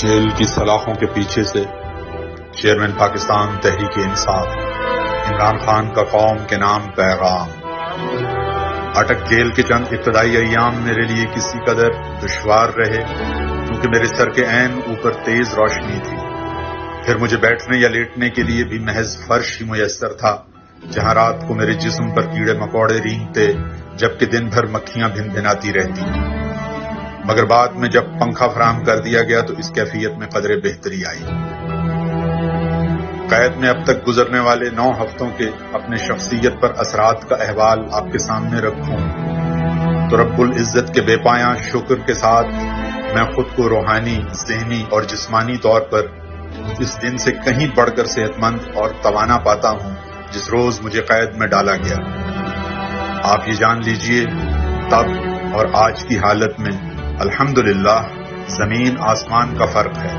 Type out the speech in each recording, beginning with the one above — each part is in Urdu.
جیل کی سلاخوں کے پیچھے سے چیئرمین پاکستان تحریک انصاف عمران خان کا قوم کے نام پیغام۔ اٹک جیل کے چند ابتدائی ایام میرے لیے کسی قدر دشوار رہے کیونکہ میرے سر کے عین اوپر تیز روشنی تھی، پھر مجھے بیٹھنے یا لیٹنے کے لیے بھی محض فرش ہی میسر تھا، جہاں رات کو میرے جسم پر کیڑے مکوڑے رینگتے جبکہ دن بھر مکھیاں بھن بھناتی رہتی۔ مگر بعد میں جب پنکھا فراہم کر دیا گیا تو اس کیفیت میں قدرے بہتری آئی۔ قید میں اب تک گزرنے والے 9 ہفتوں کے اپنے شخصیت پر اثرات کا احوال آپ کے سامنے رکھوں تو رب العزت کے بے پایاں شکر کے ساتھ میں خود کو روحانی، ذہنی اور جسمانی طور پر اس دن سے کہیں بڑھ کر صحت مند اور توانا پاتا ہوں جس روز مجھے قید میں ڈالا گیا۔ آپ یہ جان لیجئے تب اور آج کی حالت میں الحمدللہ زمین آسمان کا فرق ہے۔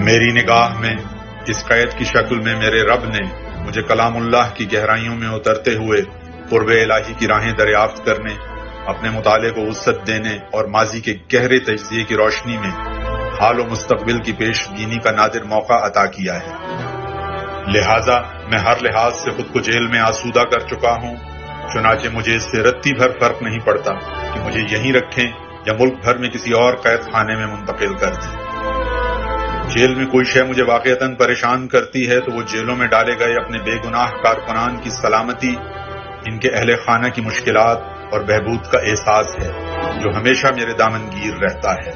میری نگاہ میں اس قید کی شکل میں میرے رب نے مجھے کلام اللہ کی گہرائیوں میں اترتے ہوئے قرب الہی کی راہیں دریافت کرنے، اپنے مطالعے کو وسعت دینے اور ماضی کے گہرے تجزیے کی روشنی میں حال و مستقبل کی پیش بینی کا نادر موقع عطا کیا ہے۔ لہذا میں ہر لحاظ سے خود کو جیل میں آسودہ کر چکا ہوں، چنانچہ مجھے اس سے رتی بھر فرق نہیں پڑتا کہ مجھے یہیں رکھیں یا ملک بھر میں کسی اور قید خانے میں منتقل کر دیں۔ جیل میں کوئی شے مجھے واقعتاً پریشان کرتی ہے تو وہ جیلوں میں ڈالے گئے اپنے بے گناہ کارکنان کی سلامتی، ان کے اہل خانہ کی مشکلات اور بہبود کا احساس ہے جو ہمیشہ میرے دامنگیر رہتا ہے۔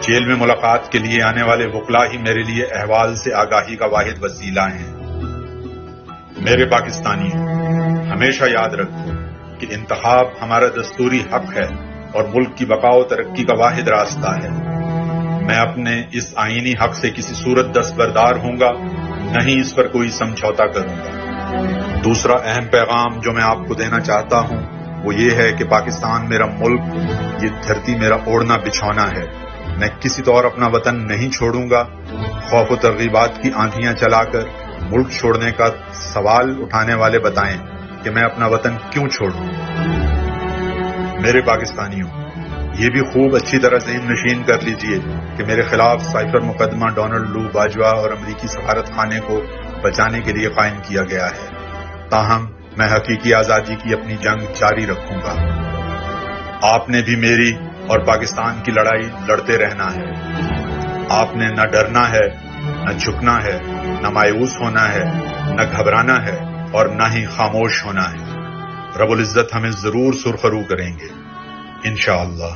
جیل میں ملاقات کے لیے آنے والے وکلاء ہی میرے لیے احوال سے آگاہی کا واحد وسیلہ ہیں۔ میرے پاکستانی ہمیشہ یاد رکھو کہ انتخاب ہمارا دستوری حق ہے اور ملک کی بقا و ترقی کا واحد راستہ ہے۔ میں اپنے اس آئینی حق سے کسی صورت دستبردار ہوں گا، نہ ہی اس پر کوئی سمجھوتا کروں گا۔ دوسرا اہم پیغام جو میں آپ کو دینا چاہتا ہوں وہ یہ ہے کہ پاکستان میرا ملک، یہ دھرتی میرا اوڑھنا بچھونا ہے۔ میں کسی طور اپنا وطن نہیں چھوڑوں گا۔ خوف و ترغیبات کی آندھیاں چلا کر ملک چھوڑنے کا سوال اٹھانے والے بتائیں کہ میں اپنا وطن کیوں چھوڑوں۔ میرے پاکستانیوں، یہ بھی خوب اچھی طرح ذہن نشین کر لیجئے کہ میرے خلاف سائفر مقدمہ ڈونلڈ لو باجوہ اور امریکی سفارت خانے کو بچانے کے لیے قائم کیا گیا ہے، تاہم میں حقیقی آزادی کی اپنی جنگ جاری رکھوں گا۔ آپ نے بھی میری اور پاکستان کی لڑائی لڑتے رہنا ہے۔ آپ نے نہ ڈرنا ہے، نہ جھکنا ہے، نہ مایوس ہونا ہے، نہ گھبرانا ہے اور نہ ہی خاموش ہونا ہے۔ رب العزت ہمیں ضرور سرخرو کریں گے انشاءاللہ۔